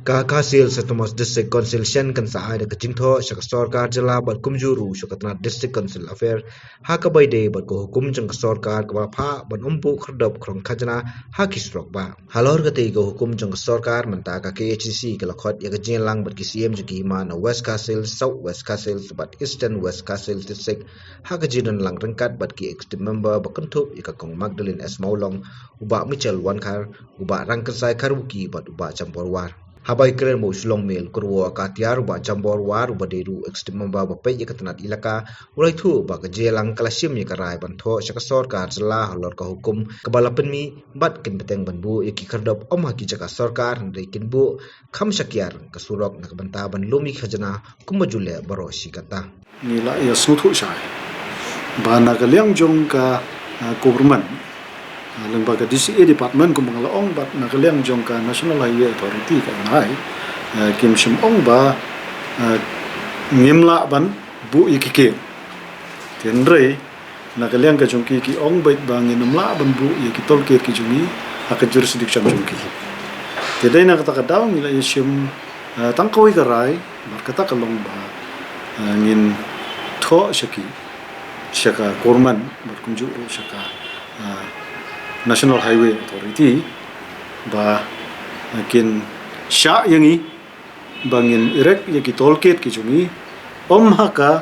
Kasil Satumas District Council Shen kan sa ada kecintho syaka sarkar jala bat kumjuru syaka tanah District Council Affair ha ka baide bat ko hukum jang sarkar ka pha ban umpu khardap krong khajana ha kisrok ba halor ka te go hukum jang sarkar menta ka KHC ka lakhot ya ka jelang bat ki CM jaki ma na West Castle South West Castle bat Eastern West Castle District ha ka jidan lang rengkat bat ki executive member bakentup ya ka kong Magdalene S Maulong uba Michel Wankar uba rangkasai karuki bat uba campur war Habai keren mo sulong mil kurwa ka tiar ba jambor war ba deru extreme ba ba pe katanat ilaka ulai thu ba ka jelang kalasim ya karai bantho syakasor ka jala halor ka hukum kabalapen mi bat kin peteng banbu iki khardop om haki jaka sarkar ndai kin bu kham syakiar ka surok na banta ban lumi khajana kumajule baro sikata nila ya suthu sai ba na ka liang jong ka government lembaga DCA department ko mga laong bat nakaliang jong ka National Highway Authority ka nai kim sim ong ba ngimla ban bu ikike tenre nakaliang ka jong ki ong bait ba nginamla ban bu ikitol ki jungi aka jurisdiction jong ki tedai na kata daw nila isim tangkawi karai markata kalong ba ngin tho syaka korman berkunjung syaka National Highway Authority ba kin sya yangi bangin irek ya ki tolket ki jungi om haka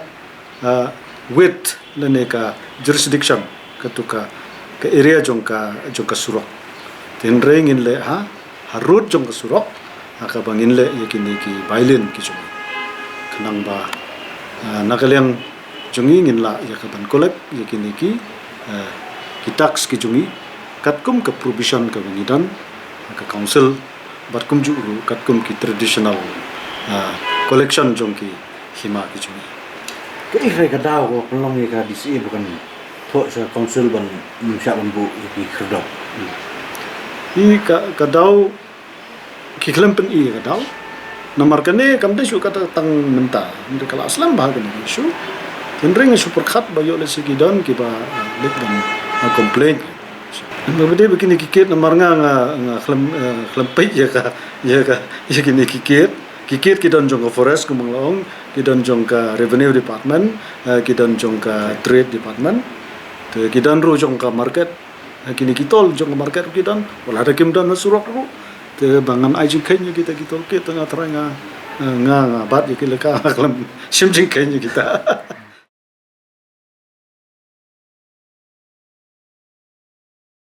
with laneka jurisdiction katuka ke area jongka surok tenre ngin le harut jongka surok haka bangin le ya kini ki bailin ki jungi kanang ba nakaliang jungi ngin la ya kaban kolek ya kini ki tax ki jungi katkum ke provision ke bangidan ke council batkum juru katkum ki traditional collection jongki hima ki jumi ke ikrai ka daw ko pelong ka DCA bukan tho sa council ban sya ban bu ki kherdop i ka daw ki klempen i ka daw namar kane kam de su kata tang menta ndi kala aslam bah kan su tenring super khat ba yo le sigidan ki ba lek ban complain Mabede begini kikit namar nga klempit ya kini kikit kidon jong ka forest kumanglaong kidon jong ka revenue department kidon jong ka trade department kidon ro jong ka market kini kitol jong ka market kidon wala ada kim don surok ro te bangan ajing kenya kita kitol kita tengah terang nga bat ya kilaka klem simjing kenya kita